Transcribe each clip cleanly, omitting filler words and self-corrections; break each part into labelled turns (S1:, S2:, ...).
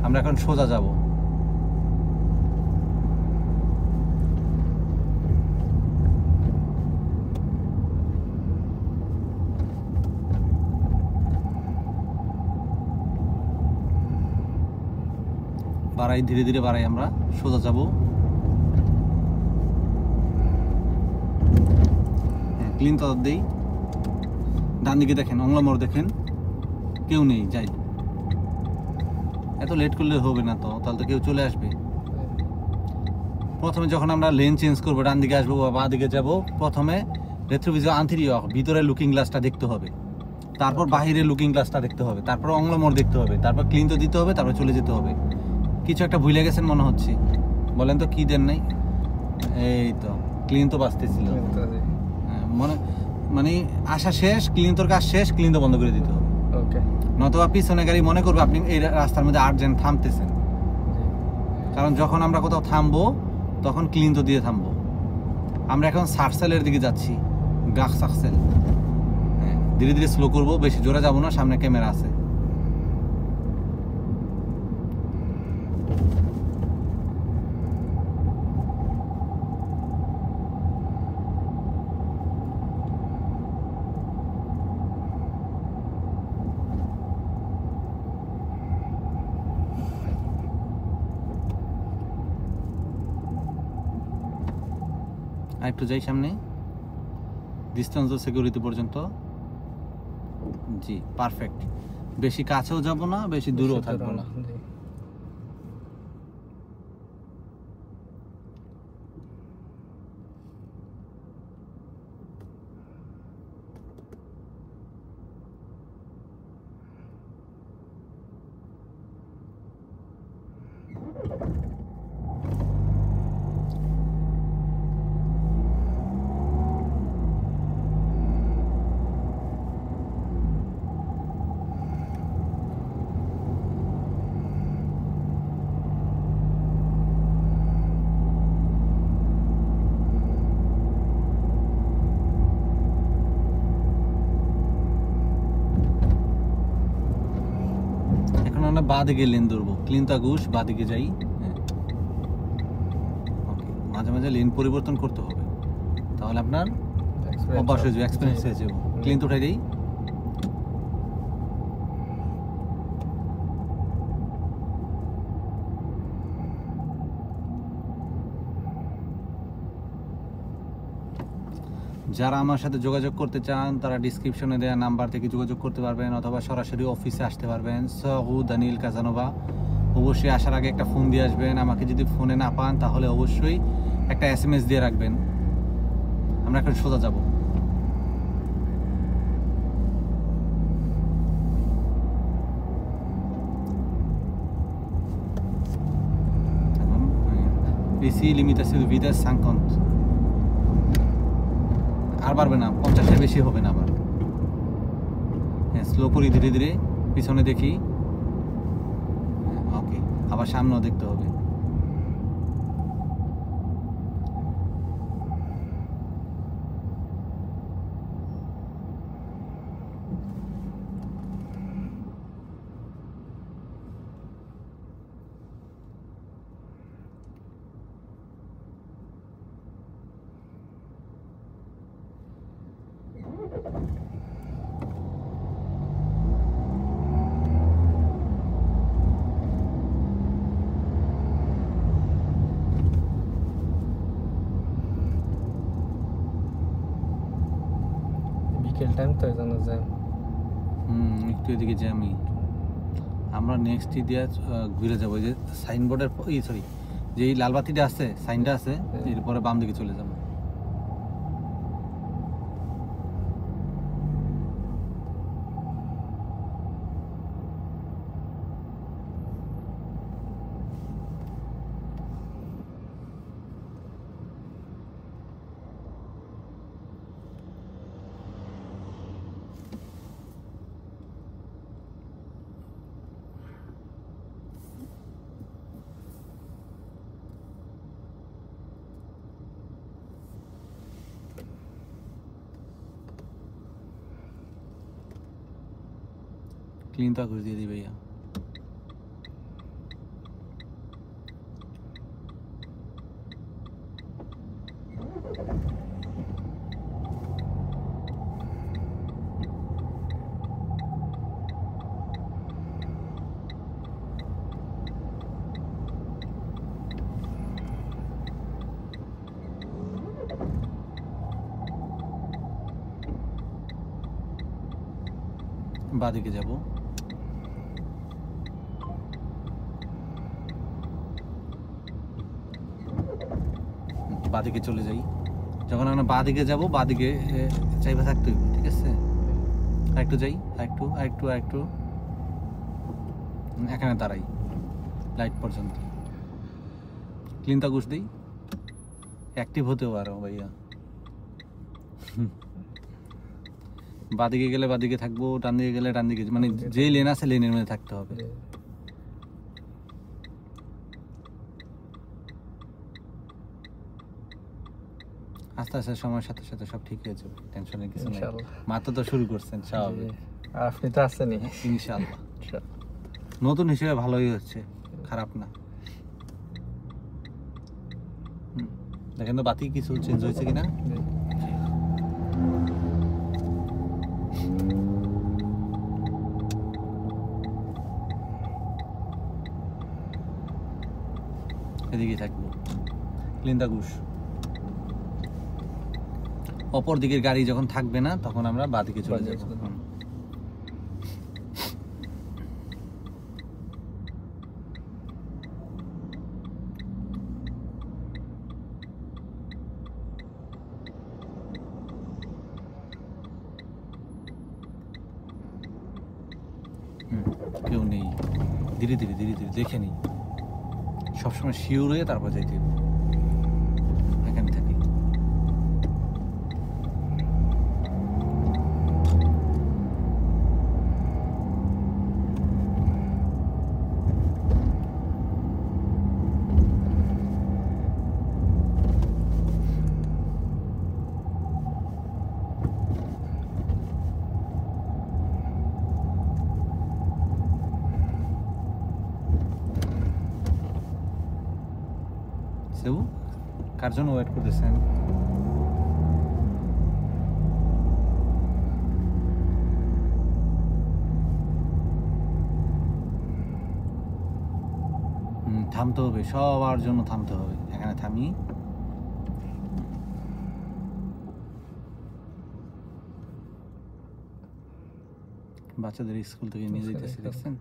S1: আমরা এখন সোজা যাব। বাড়াই, ধীরে ধীরে বাড়াই, আমরা সোজা যাব। হ্যাঁ, ক্লিন তো দেই। ডান দিকে দেখেন, অংলা মোড় দেখেন, কেউ নেই, যাই। এত লেট করলে হবে না তো, তাহলে তো কেউ চলে আসবে। প্রথমে যখন আমরা লেন চেঞ্জ করবো, ডান দিকে আসবো বা বাঁ দিকে যাবো, প্রথমে রেট্রোভিজর আন্তরিক ভিতরে লুকিং গ্লাসটা দেখতে হবে, তারপর বাহিরে লুকিং গ্লাসটা দেখতে হবে, তারপর অংলা মোড় দেখতে হবে, তারপর ক্লিন তো দিতে হবে, তারপর চলে যেতে হবে। কিছু একটা ভুলে গেছেন মনে হচ্ছে, বলেন তো কি দেন নাই? এই তো ক্লিন তো বাঁচতেছিল, মানে আসা শেষ, ক্লিন তোর কাজ শেষ, ক্লিন তো বন্ধ করে দিতে হবে। নতুবা পিছনে গাড়ি মনে করবে আপনি এই রাস্তার মধ্যে আর্জেন্ট থামতেছেন, কারণ যখন আমরা কোথাও থামবো তখন ক্লিন তো দিয়ে থামবো। আমরা এখন সার্সেলের দিকে যাচ্ছি, গাছ সার্সেল। ধীরে ধীরে স্লো করবো, বেশি জোরে যাবো না, সামনে ক্যামেরা আছে। একটু যাই সামনে, ডিস্টেন্স সিকিউরিটি পর্যন্ত। জি, পারফেক্ট। বেশি কাছেও যাব না, বেশি দূরেও থাকবো না। আমরা বাঁ দিকে লেন ধরবো, ক্লিন তাগুস বাঁ দিকে যাই। মাঝে মাঝে লেন পরিবর্তন করতে হবে, তাহলে আপনার অভ্যাস হয়ে যাবে, এক্সপিরিয়েন্স হয়ে যাবে। ক্লিন তো উঠাই দিই। যারা আমার সাথে যোগাযোগ করতে চান তারা ডিসক্রিপশনে দেওয়া নাম্বার থেকে যোগাযোগ করতে পারবেন, অথবা সরাসরি অফিসে আসতে পারবেন। সহু দানিল কাজানোভা। অবশ্যই আসার আগে একটা ফোন দিয়ে আসবেন। আমাকে যদি ফোনে না পান তাহলে অবশ্যই একটা SMS দিয়ে রাখবেন। আমরা এখন সোজা যাব। Ici limitação de vida 50, আর বাড়বে না, 50-এর বেশি হবে না আবার। হ্যাঁ, স্লো করি ধীরে ধীরে, পিছনে দেখি। ওকে, আবার সামনেও দেখতে হবে।
S2: বিকেল টাইম তো এজন্য যাই।
S1: একটু এদিকে যাই আমি। আমরা নেক্সট দিয়ে ঘুরে যাবো, যে সাইনবোর্ডের সরি, যে এই লাল বাতিটা আছে, সাইনটা আছে, এরপরে বাম দিকে চলে যাবো। क्लीन था घुस दिया थी भैया। বাঁদিকে যাব, বাঁদিকে চলে যাই। যখন আমরা বাঁদিকে যাব, বাঁদিকে চাইবা থাকতে হইব, ঠিক আছে? আরেকটু যাই, আরেকটু আরেকটু আরেকটু, এখানে দাঁড়াই লাইট পর্যন্ত। ক্লিনটা ঘুষ দিই, অ্যাক্টিভ হতেও পারো ভাইয়া। বাঁদিকে গেলে বাঁদিকে থাকবো, ডান দিকে গেলে ডান দিকে, মানে যে লেন আছে লেনের মধ্যে থাকতে হবে। আস্তে আস্তে সময়ের সাথে সাথে সব ঠিক হয়ে যাবে, টেনশনের কিছু নেই। মাত্র তো শুরু করছেন, স্বাভাবিক।
S2: আর আপনি তো আসেনই,
S1: ইনশাআল্লাহ। নতুন হিসেবে ভালোই হচ্ছে, খারাপ না। দেখেন তো বাতি কিছু চেঞ্জ হয়েছে কিনা। এদিকে থাকবো, ক্লিন দা ঘুষ। অপর দিকের গাড়ি যখন থাকবে না, তখন আমরা বাঁদিকে চলে যাব। কেউ নেই, ধীরে ধীরে ধীরে ধীরে দেখে নিই, সবসময় শিওর হয়ে তারপর যাইতে হবে। এখানে থাকি, সেবু কার জন্য ওয়েট করতেছেন? থামতে হবে, সবার জন্য থামতে হবে। এখানে থামি, বাচ্চাদের স্কুল থেকে নিয়ে যেতেছে, দেখছেন?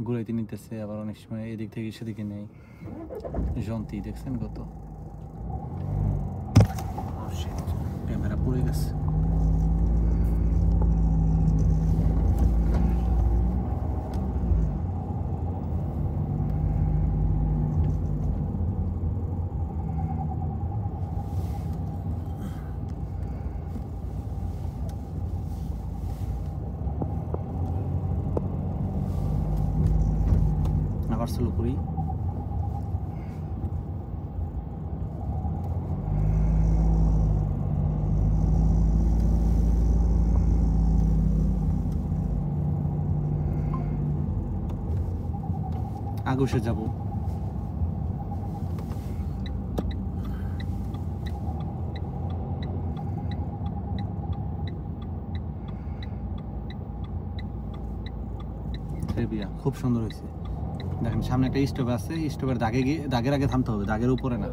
S1: ঘুরাইতে নিতেছে, আবার অনেক সময় এদিক থেকে সেদিকে নেই। জন্তি দেখছেন কত, ক্যামেরা পড়ে গেছে। আবার স্লো করি, আগুশে যাব। খুব সুন্দর হয়েছে। দেখেন সামনে একটা স্টপ আছে, স্টপের দাগে গিয়ে দাগের আগে থামতে হবে, দাগের উপরে না।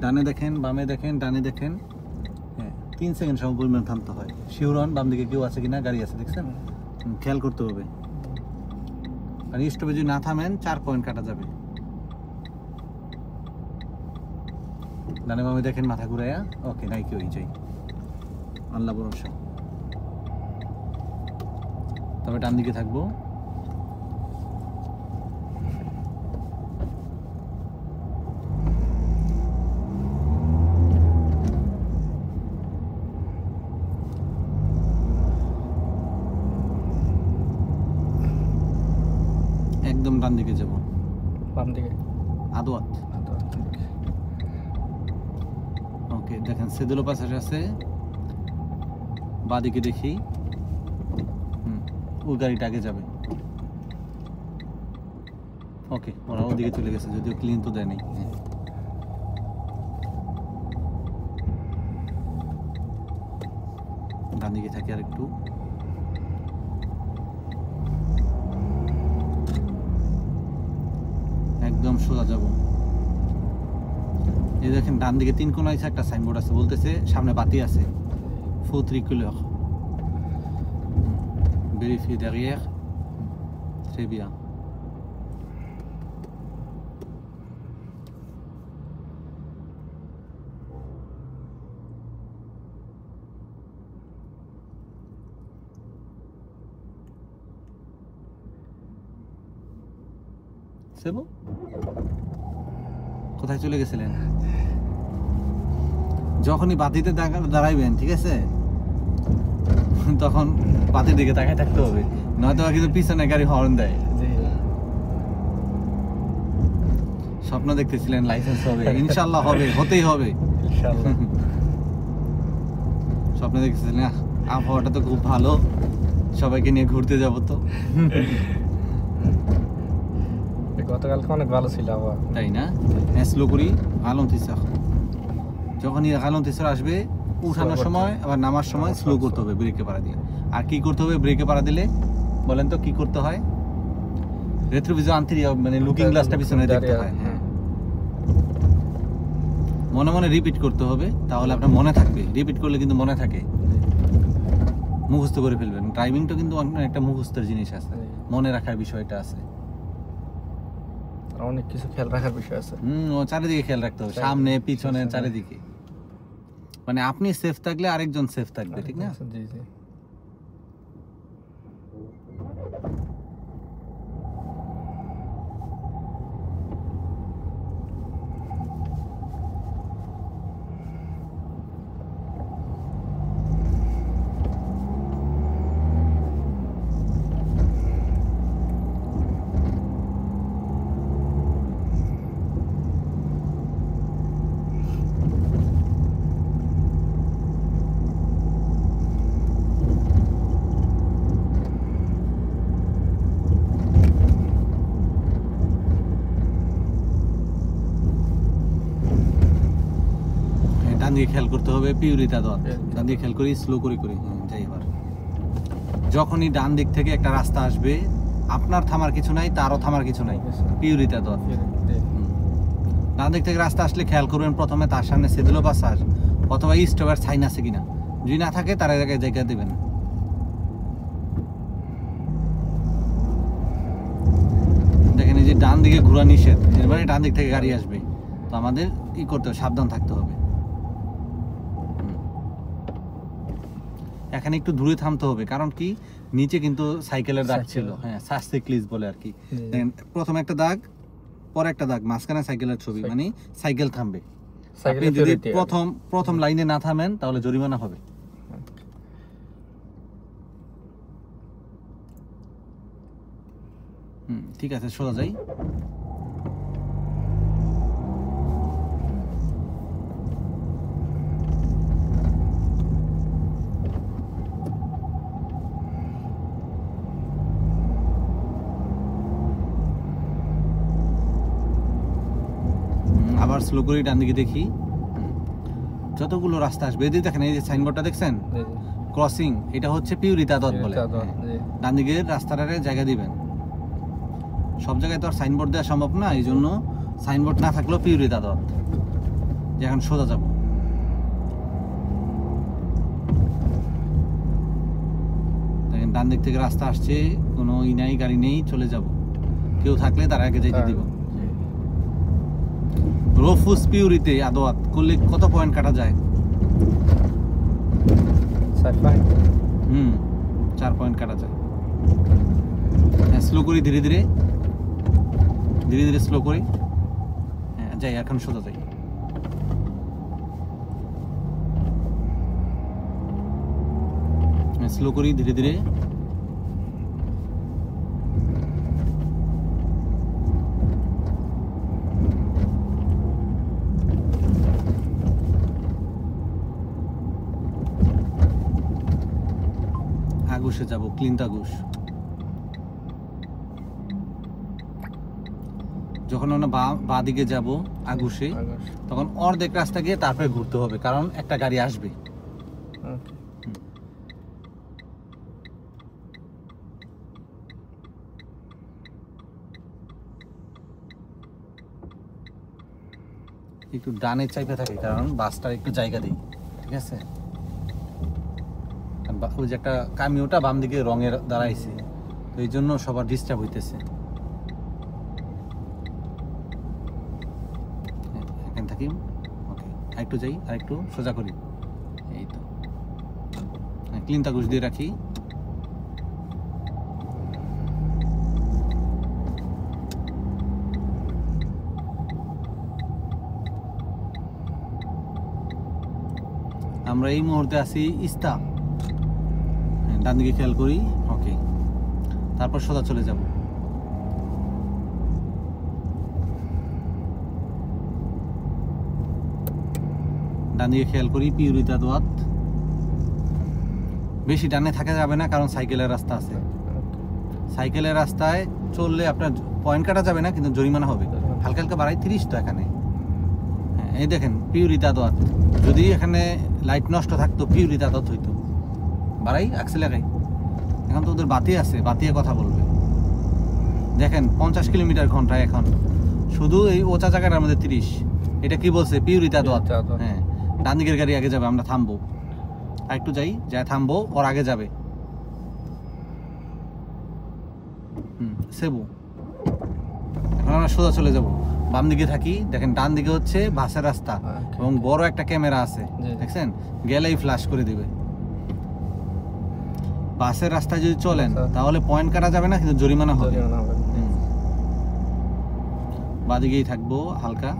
S1: ডানে দেখেন, বামে দেখেন, ডানে দেখেন, হ্যাঁ 3 সেকেন্ড সম পরিমাণ থামতে হয়। শিওরন বাম দিকে কেউ আছে কিনা, গাড়ি আছে দেখছেন, খেয়াল করতে হবে। আর স্টপে যদি না থামেন 4 পয়েন্ট কাটা যাবে। ডানে বামে দেখেন, মাথা ঘুরাইয়া, ওকে নাই কেউ, যাই, আল্লাহ ভরসা। তবে ডান দিকে থাকবো, একদম ডান দিকে যাব,
S2: বাম দিকে
S1: আদোয়াত। ওকে, দেখেন সেদুলো পাশে আছে, বাদিকে দেখি, ওই গাড়িটা আগে যাবে। ওকে, ওরা ওদিকে চলে গেছে, যদিও ক্লিন তো দেয় নাই। ডান দিকে থাকি আর একটু, একদম সোজা যাব। এই দেখেন ডান দিকে 3 কোণায় একটা সাইনবোর্ড আছে, বলতেছে সামনে বাতি আছে, 4 kilo. vérifiez derrière. Très bien. C'est bon? কোথায় চলে গেছিলেন? যখনই বাতিতে দাঁড়াইবেন, ঠিক আছে, তখন বাতির দিকে তাকায় থাকতে হবে, নয়তো কিন্তু পিছনে গাড়ি হর্ন দেয়। স্বপ্ন দেখতেছিলেন লাইসেন্স হবে, ইনশাআল্লাহ হবে, হতেই হবে ইনশাআল্লাহ। স্বপ্ন দেখতেছিলেন আবহাওয়াটা তো খুব ভালো, সবাইকে নিয়ে ঘুরতে যাব। তো
S2: গতকালকে অনেক ভালো ছিল আবহাওয়া,
S1: তাই না? স্লো করি আলমতিসা, যখনই আলমতিসা আসবে উঠানোর সময় আবার নামার সময় স্লো করতে হবে ব্রেকে পাড়া দিয়ে। আর কি করতে হবে ব্রেকে পাড়া দিলে বলেন তো? কি করতে হয়? রেট্রোভিজর মানে লুকিং গ্লাসটা পিছনে দেখতে হয়। হ্যাঁ, মনে মনে রিপিট করতে হবে, তাহলে আপনার মনে থাকবে। রিপিট করলে কিন্তু মনে থাকে, মুখস্থ করে ফেলবেন। ড্রাইভিংটা কিন্তু একটা মুখস্থের জিনিস আছে, মনে রাখার বিষয়টা আছে,
S2: অনেক কিছু খেয়াল রাখার বিষয় আছে।
S1: ও চারিদিকে খেয়াল রাখতে হবে, সামনে পিছনে চারিদিকে। মানে আপনি সেফ থাকলে আরেকজন সেফ থাকবে, ঠিক না?
S2: জি জি।
S1: ডান দিকে খেয়াল করতে হবে, পিউরিতা দত ডান দিকে খেয়াল করি, স্লো করে করি। যাই এবার যখনই ডান দিক থেকে একটা রাস্তা আসবে, আপনার থামার কিছু নাই, তারও থামার কিছু নাই, পিউরিতা দত। ডান দিক থেকে রাস্তা আসলে খেয়াল করবেন প্রথমে তার সামনে সেদিলো পাসাজ অথবা স্টপের সাইন আছে কিনা। যদি না থাকে তার জায়গায় জায়গা দেবেন। দেখেন এই যে ডান দিকে ঘোরা নিষেধ, এর মানে ডান দিক থেকে গাড়ি আসবে, তো আমাদের ই করতে হবে, সাবধান থাকতে হবে। এখানে একটু দূরে থামতে হবে, কারণ কি নিচে কিন্তু সাইকেলের দাগ ছিল। হ্যাঁ, সাসিক্লিজ বলে আর কি। দেখেন প্রথম একটা দাগ, পরে একটা দাগ, মাঝখানে সাইকেলের ছবি, মানে সাইকেল থামবে। আপনি যদি প্রথম লাইনে না থামেন তাহলে জরিমানা হবে। ঠিক আছে, সোজা যাই। আবার স্লো করে ডান দিকে দেখি, যতগুলো রাস্তা আসবে। এদিকে দেখেন, এই যে সাইনবোর্ডটা দেখছেন, ক্রসিং, এটা হচ্ছে পিউরিতা দত বলে। ডান দিকে রাস্তাটারে জায়গা দিবেন। সব জায়গায় তো আর সাইনবোর্ড দেওয়া সম্ভব না, এই জন্য সাইনবোর্ড না থাকলেও পিউরিতা দত। এখন সোজা যাব। দেখেন ডান দিক থেকে রাস্তা আসছে, কোনো ই নাই, গাড়ি নেই, চলে যাব। কেউ থাকলে তার আগে যেতে দিব। রফুস পিউরিতে আদোয়াত করলে কত পয়েন্ট কাটা যায়?
S2: 4 পয়েন্ট।
S1: 4 পয়েন্ট কাটা যায়। স্লো করি, ধীরে ধীরে স্লো করি। হ্যাঁ, যাই, এখন সোজা যাই। স্লো করি, ধীরে ধীরে। আগুশে যাব, ক্লিনতাগুশ। যখন আমরা বাঁ দিকে যাব আগুশে, তখন অর্ধেক রাস্তা গিয়ে তারপরে ঘুরতে হবে, কারণ একটা গাড়ি আসবে। একটু ডানে চাইতে থাকি, কারণ বাসটার একটু জায়গা দিই, ঠিক আছে? ওই যে একটা কামিওটা বাম দিকে রঙের দাঁড়াইছে, তো এই জন্য সবার ডিস্টার্ব হইতেছে। এখানে থাকি, ওকে, আরেকটু যাই, আরেকটু সোজা করি, এই তো ক্লিন তাগুজ দিয়ে রাখি। আমরা এই মুহূর্তে আছি ইস্তা, ডান দিকে খেয়াল করি, ওকে, তারপর সোজা চলে যাব। ডান দিকে খেয়াল করি, পিউরিতা দোয়াত। বেশি ডানে থাকা যাবে না, কারণ সাইকেলের রাস্তা আছে। সাইকেলের রাস্তায় চললে আপনার পয়েন্ট কাটা যাবে না, কিন্তু জরিমানা হবে। হালকা হালকা বাড়াই, 30 তো এখানে। হ্যাঁ, এই দেখেন পিউরিতা দোয়াত, যদি এখানে লাইট নষ্ট থাকতো পিউরিতা দোয়াত হইতো। বাড়াই, অ্যাক্সেলারাই। এখন তো ওদের বাতি আছে, বাতিয়ে কথা বলবে। দেখেন 50 কিলোমিটার ঘন্টায় এখন, শুধু এই ওচা জায়গাটার মধ্যে 30। এটা কি বলছে? পিউরিতা দোয়াত। হ্যাঁ, ডান দিকের গাড়ি আগে যাবে, আমরা থামবো, আর একটু যাই, যাই থামবো, ওর আগে যাবে। সেবু, এখন আমরা সোজা চলে যাব। বাম দিকে থাকি, দেখেন ডান দিকে হচ্ছে বাসের রাস্তা এবং বড় একটা ক্যামেরা আছে, দেখছেন? গেলেই ফ্ল্যাশ করে দিবে। বাসের রাস্তায় যদি চলেন তাহলে পয়েন্ট কাটা যাবে না, কিন্তু জরিমানা হবে। বাদিকেই থাকবো হালকা।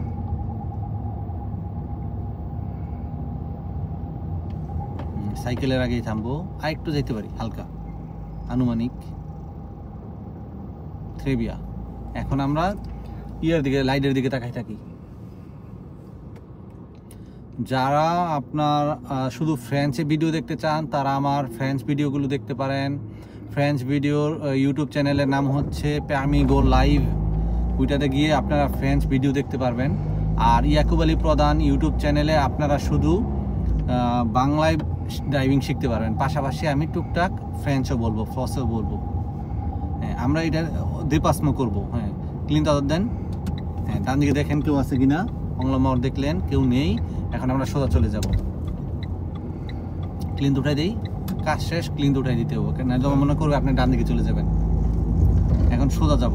S1: সাইকেলের আগেই থামবো, আর একটু যাইতে পারি হালকা, আনুমানিক থ্রেবিয়া। এখন আমরা ইয়ার দিকে, লাইটের দিকে তাকাই থাকি। যারা আপনার শুধু ফ্রেঞ্চে ভিডিও দেখতে চান, তারা আমার ফ্রেঞ্চ ভিডিওগুলো দেখতে পারেন। ফ্রেঞ্চ ভিডিওর ইউটিউব চ্যানেলের নাম হচ্ছে প্যামিগো লাইভ, ওইটাতে গিয়ে আপনারা ফ্রেঞ্চ ভিডিও দেখতে পারবেন। আর ইয়াকুব আলী প্রধান ইউটিউব চ্যানেলে আপনারা শুধু বাংলায় ড্রাইভিং শিখতে পারবেন, পাশাপাশি আমি টুকটাক ফ্রেঞ্চও বলবো, ফ্রান্সও বলবো। হ্যাঁ, আমরা এটা দ্বিপাসমো করবো। হ্যাঁ, ক্লিন তাদের দেন। হ্যাঁ, ডান দিকে দেখেন কেউ আছে কিনা, অংলমার দেখলেন, কেউ নেই। এখন আমরা সোজা চলে যাব। ক্লিন উঠাই দেই, কাজ শেষ, ক্লিন উঠাই দিতে হবে, না যখন মনে করবে আপনি ডান দিকে চলে যাবেন। এখন সোজা যাব।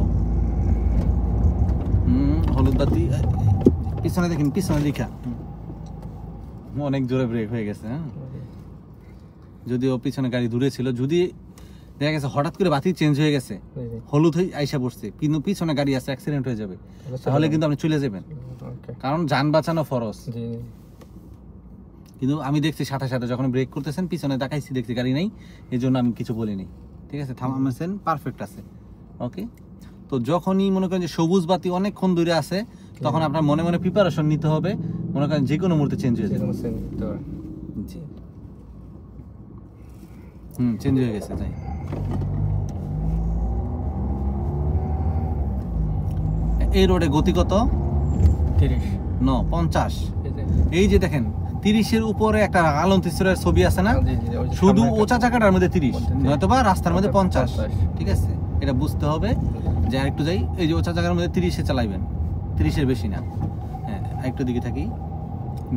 S1: হলুদ বাতি, পিছনে দেখেন, পিছনে দেখা অনেক জোরে ব্রেক হয়ে গেছে। হ্যাঁ, যদিও পিছনে গাড়ি দূরে ছিল, যদি দেখা গেছে হঠাৎ করে বাতি চেঞ্জ হয়ে গেছে, হলুদ হয়ে আইসা পড়ছে, কিন্তু পিছনে গাড়ি আছে, অ্যাক্সিডেন্ট হয়ে যাবে, তাহলে কিন্তু আপনি চলে যাবেন, কারণ যান বাঁচানো ফরজ। কিন্তু আমি দেখছি সাথে সাথে যখন ব্রেক করতেছেন, পিছনে দেখাইছি, দেখছি গাড়ি নেই, এই জন্য আমি কিছু বলিনি। ঠিক আছে, থামাইছেন, পারফেক্ট আছে, ওকে। তো যখনই মনে করেন যে সবুজ বাতি অনেকক্ষণ দূরে আছে, তখন আপনার মনে মনে প্রিপারেশন নিতে হবে, মনে করেন যে কোনো মুহূর্তে চেঞ্জ হয়ে যাবে। চেঞ্জ হয়ে গেছে, তাই। এই রোডে গতি কত?
S2: 30
S1: ন 50। এই যে দেখেন 30-এর উপরে একটা আলন্তিসের ছবি আছে না, শুধু ওচা জায়গাটার মধ্যে 30, নয়তোবা রাস্তার মধ্যে 50। ঠিক আছে, এটা বুঝতে হবে যে আরেকটু যাই, এই যে ওচা জায়গার মধ্যে 30-এ চালাইবেন, 30-এর বেশি না। হ্যাঁ, আরেকটু দিকে থাকি,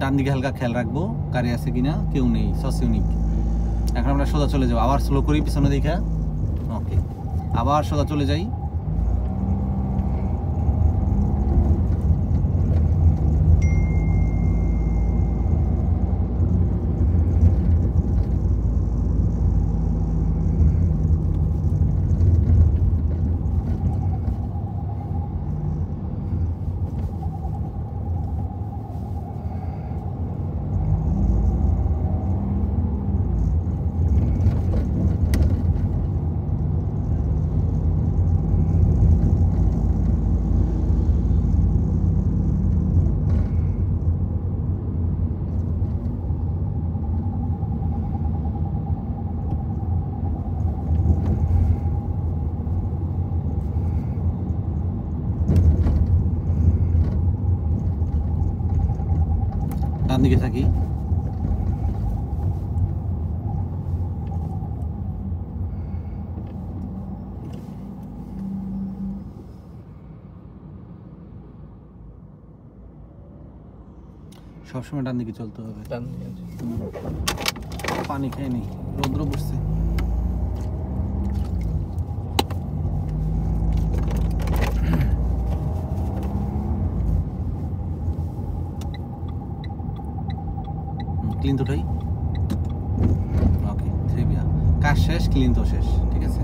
S1: ডান দিকে হালকা খেয়াল রাখবো গাড়ি আছে কিনা, কেউ নেই, সসিউনিক। এখন আমরা সোজা চলে যাবো, আবার স্লো করি পিছনে দেখা, ওকে, আবার সোজা চলে যাই। ডান দিকে থাকি, সবসময় ডান দিকে চলতে হবে। পানি খেয়ে নি, রৌদ্র পড়ছে। ক্লিন তোটাই ওকে, থ্রিবিয়া কাজ শেষ, ক্লিন তো শেষ, ঠিক আছে।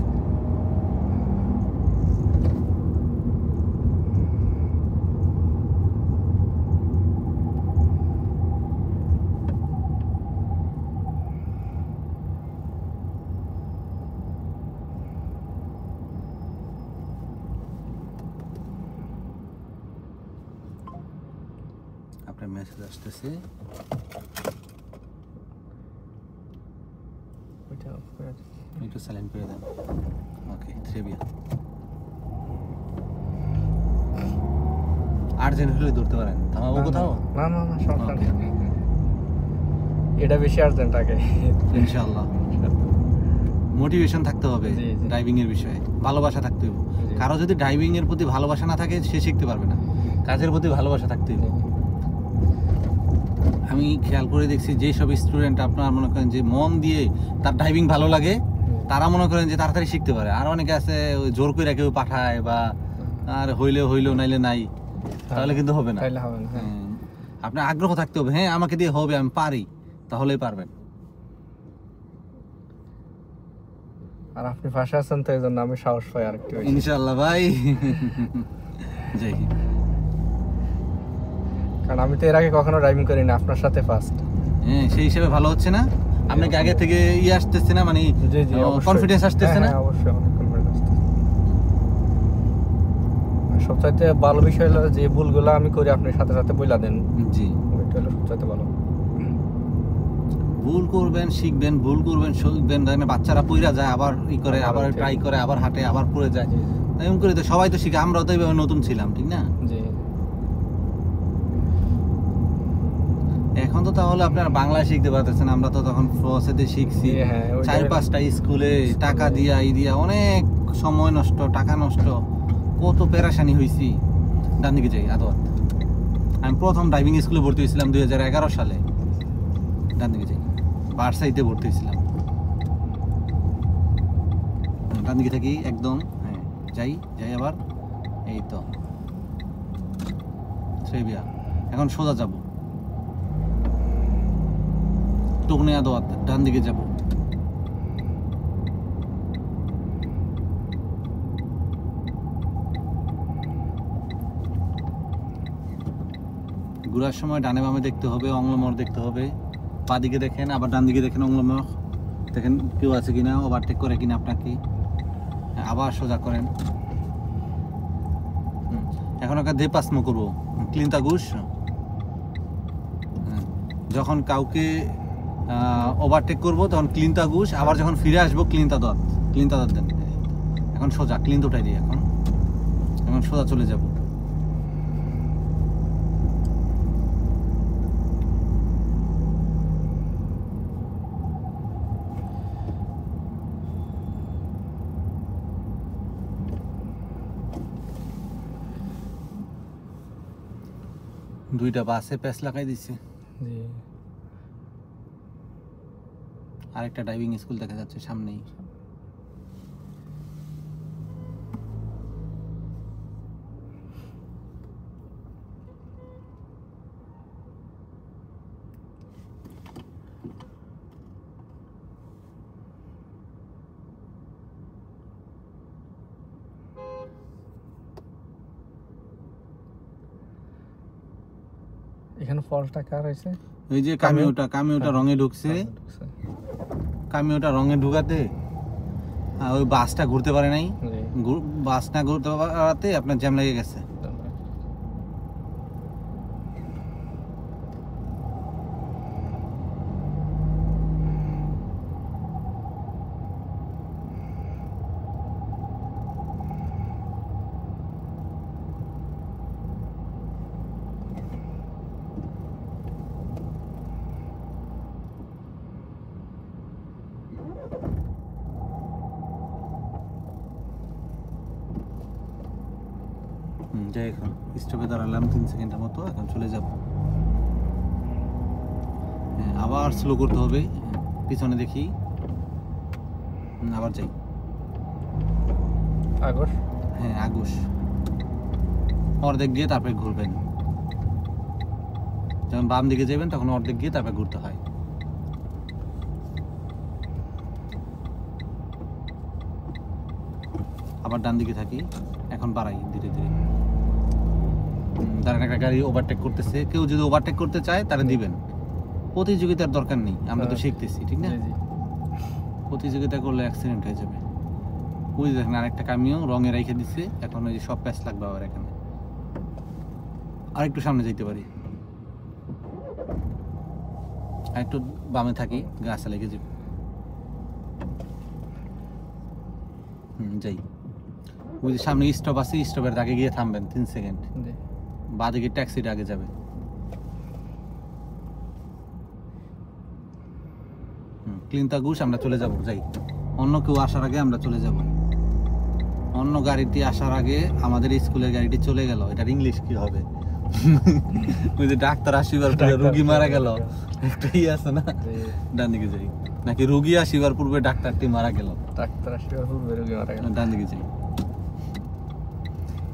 S1: আপনার মেসেজ আসতেছে, একটু সাইলেন্ট করে দেন। ওকে, থ্রিবিয়া আর্জেন্ট হলে ধরতে পারেন, থামাবো কোথাও?
S2: না না না, সমস্যা নেই, এটা বেশি আর্জেন্ট আগে।
S1: ইনশাআল্লাহ মোটিভেশন থাকতে হবে ড্রাইভিং এর বিষয়ে, ভালোবাসা থাকতে হবে। কারো যদি ড্রাইভিং এর প্রতি ভালোবাসা না থাকে সে শিখতে পারবে না, কাজের প্রতি ভালোবাসা থাকতে হবে। আমি খেয়াল করে দেখছি যে সব স্টুডেন্ট আপনার মনে করেন যে মন দিয়ে তার ড্রাইভিং ভালো লাগে, তারা মনে করেন যে তাড়াতাড়ি শিখতে পারে। আর অনেকে আছে ওই জোর করে কেউ পাঠায় বা আর হইলেও নাইলে নাই, তাহলে কিন্তু হবে না। আপনার আগ্রহ থাকতে হবে, হ্যাঁ আমাকে দিয়ে হবে, আমি পারি, তাহলেই পারবেন।
S2: আর আপনি ভাষা আছেন তো, এই জন্য আমি সাহস পাই আরেকটু।
S1: ইনশাআল্লাহ ভাই, জয় হিন্দ।
S2: কারণ আমি তো এর আগে কখনো ড্রাইভিং করি না, আপনার সাথে ফার্স্ট।
S1: হ্যাঁ, সেই হিসেবে ভালো হচ্ছে না আপনাকে আগে থেকে আসতেছে না, মানে কনফিডেন্স আসতেছে না?
S2: অবশ্যই অনেক কনফিডেন্স আসতেছে। সবচাইতে ভালো বিষয় হলো যে ভুলগুলো আমি করি আপনি সাথে সাথে বইলা দেন।
S1: জি,
S2: ওইটা হলো সবচাইতে ভালো।
S1: ভুল করবেন, শিখবেন, ভুল করবেন, শিখবেন। দেখেন বাচ্চারা পইরা যায়, আবার করে, আবার ট্রাই করে, আবার হাঁটে, আবার পড়ে যায়। এরকম করে তো সবাই তো শিখে, আমরাও তো এইভাবে নতুন ছিলাম, ঠিক না?
S2: জি।
S1: এখন তো তাহলে আপনারা বাংলা শিখতে পারতেছেন, আমরা তো তখন ফ্রসেতে শিখছি। 4-5টা স্কুলে টাকা দিয়া অনেক সময় নষ্ট, টাকা নষ্ট, কত পেরেশানি হয়েছি। ডান দিকে যাই আদত, আমি প্রথম ড্রাইভিং স্কুলে ভর্তি হয়েছিলাম 2011 সালে। ডান দিকে যাই, বারসাইতে ভর্তি হয়েছিলাম। ডান দিকে থাকি একদম, হ্যাঁ যাই আবার, এই তো থ্রিবিয়া। এখন সোজা যাব, টুকনিয়া দোয়াত, ডান দিকে যাব। ঘোরার সময় ডানে বামে দেখতে হবে, অংলমর দেখতে হবে। পা দিকে দেখেন, আবার ডান দিকে দেখেন, অংলমর দেখেন কেউ আছে কিনা, ওভারটেক করে কিনা আপনাকে। আবার সোজা করেন। এখন একটা দে পাসমো করবো, ক্লিনতা ঘুষ। যখন কাউকে ওভারটেক করবো তখন ক্লিনতা ঘুষ, আবার যখন ফিরে আসবো ক্লিনতা দত দেন। এখন সোজা ক্লিন উঠাই দিই, এখন সোজা চলে যাব। দুইটা বাসে প্যাচ লাগাই দিছে। আরেকটা ড্রাইভিং স্কুল দেখা যাচ্ছে সামনেই।
S2: এখানে ফলটা কার হইছে?
S1: ওই যে কামিওটা রঙে ঢুকছে, কামিওটা রঙে ঢুকাতে ওই বাসটা ঘুরতে পারে নাই, বাস না ঘুরতে পারাতে আপনার জ্যাম লেগে গেছে। যাই, এখন স্টপে দাঁড়ালাম 3 সেকেন্ডের মতো, এখন চলে যাব। আবার স্লো করতে হবে। পিছনে দেখি, আবার যাই
S2: আগর,
S1: হ্যাঁ আগুস, অর্ধেক গিয়ে তারপরে ঘুরবেন। যখন বাম দিকে যাবেন তখন অর্ধেক গিয়ে তারপরে ঘুরতে হয়। আবার ডান দিকে থাকি, এখন বাড়াই ধীরে ধীরে। দাঁড়ান, একটা গাড়ি ওভারটেক করতেছে, কেউ যদি ওভারটেক করতে চায় তাহলে দিবেন। প্রতিযোগিতার দরকার নেই, আমরা তো শিখতেছি, ঠিক না? প্রতিযোগিতা করলে অ্যাক্সিডেন্ট হয়ে যাবে। ওই দেখেন আরেকটা কামিও রঙে রেখে দিচ্ছে, এখন ওই যে সব প্যাচ লাগবে আবার এখানে। আরেকটু সামনে যাইতে পারি, আরেকটু বামে থাকি, গাছে লেগে যাব। যাই, ওই যে সামনে স্টপ আছে, স্টপের আগে গিয়ে থামবেন 3 সেকেন্ড, বাঁদিকে ট্যাক্সিটা আগে যাবে। ক্লিনতা ঘুষ, আমরা চলে যাব। যাই, অন্য কেউ আসার আগে আমরা চলে যাব। অন্য গাড়িটি আসার আগে আমাদের স্কুলের গাড়িটি চলে গেল। এটার ইংলিশ কি হবে? ওই যে ডাক্তার আসিবার পরে রোগী মারা গেল, একটাই আছে না? ডান দিকে যাই, নাকি রোগী আসিবার পূর্বে ডাক্তারটি মারা গেল?
S2: ডাক্তার আসিবার পূর্বে রোগী মারা গেল।
S1: ডান দিকে যাই,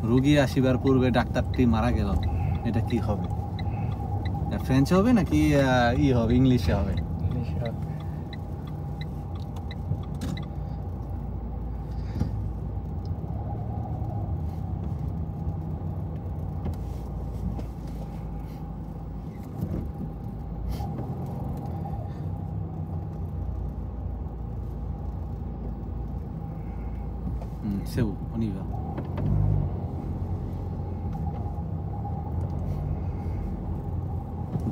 S1: রোগী আসিবার পূর্বে ডাক্তারটি মারা গেল। এটা কি হবে? ফ্রেঞ্চ হবে নাকি ই হবে, ইংলিশে হবে? সেও অনিবা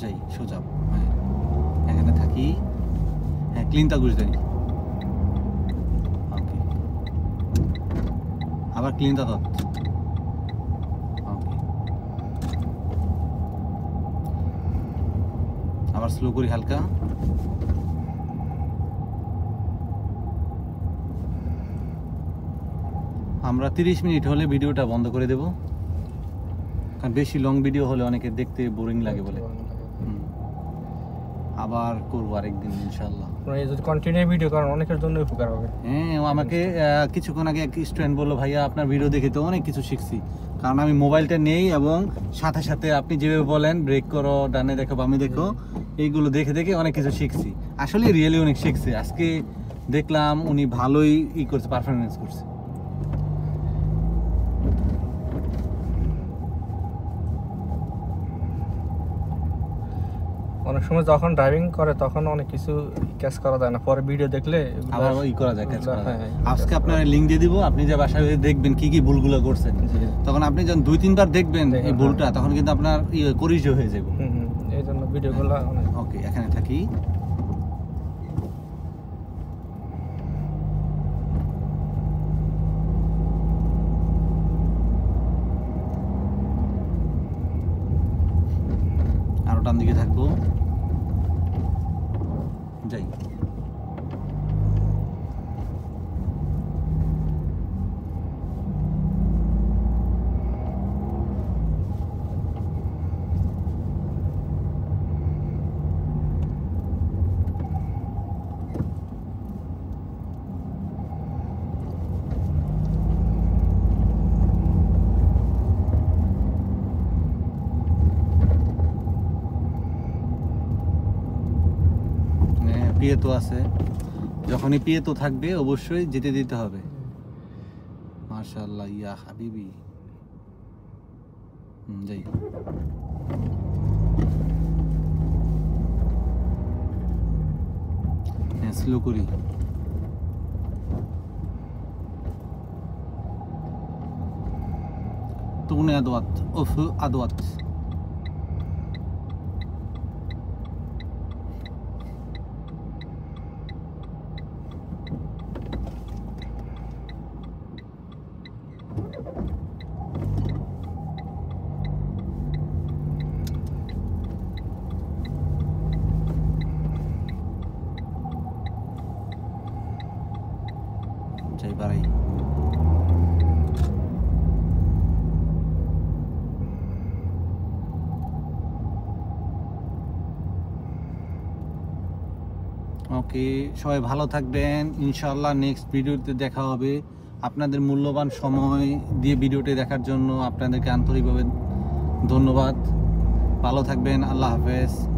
S1: যাই সোজা, হ্যাঁ এখানে থাকি, হ্যাঁ ক্লিনতা ঘুষ দেয়। ওকে, আবার ক্লিনতা দত। ওকে, আবার স্লো করি হালকা। আমরা 30 মিনিট হলে ভিডিওটা বন্ধ করে দেব, কারণ বেশি লং ভিডিও হলে অনেকে দেখতে বোরিং লাগে বলে। আবার করবো আরেকদিন ইনশাআল্লাহ।
S2: যদি কন্টিনিউ ভিডিও করেন অনেকের জন্য উপকার হবে।
S1: হ্যাঁ, আমাকে কিছুক্ষণ আগে এক স্টুডেন্ট বললো, ভাইয়া আপনার ভিডিও দেখে তো অনেক কিছু শিখছি, কারণ আমি মোবাইলটা নেই এবং সাথে সাথে আপনি যেভাবে বলেন ব্রেক করো, ডানে দেখো, বামে দেখো, এইগুলো দেখে দেখে অনেক কিছু শিখছি। আসলে রিয়েলি অনেক শিখছি। আজকে দেখলাম উনি ভালোই করছে, পারফরমেন্স করছে।
S2: অনেক সময় যখন ড্রাইভিং করে তখন অনেক কিছু ক্যাচ করা যায় না, পরে ভিডিও দেখলে
S1: আবার করা যায়, ক্যাচ করা যায়। আজকে আপনার লিংক দিয়ে দিব, আপনি যে বাসায় দেখবেন কি কি ভুলগুলো করছেন, তখন আপনি যখন 2-3 বার দেখবেন এই ভুলটা, তখন কিন্তু আপনার করিজ হয়ে যাবে।
S2: এই জন্য ভিডিওগুলো অনেক।
S1: ওকে, এখানে থাকি, আরো ডান দিকে থাকবো, যাই। পিয়েতো আছে, যখনই পিয়েতো থাকবে অবশ্যই যেতে দিতে হবে। মাশাআল্লাহ, ইয়া হাবিবি। যাই, হ্যাঁ স্লো করি। তুনে আদওয়াত, ওফ আদওয়াত। যাই, বাড়াই। ওকে, সবাই ভালো থাকবেন, ইনশাআল্লাহ নেক্সট ভিডিওতে দেখা হবে। আপনাদের মূল্যবান সময় দিয়ে ভিডিওটি দেখার জন্য আপনাদেরকে আন্তরিকভাবে ধন্যবাদ। ভালো থাকবেন, আল্লাহ হাফেজ।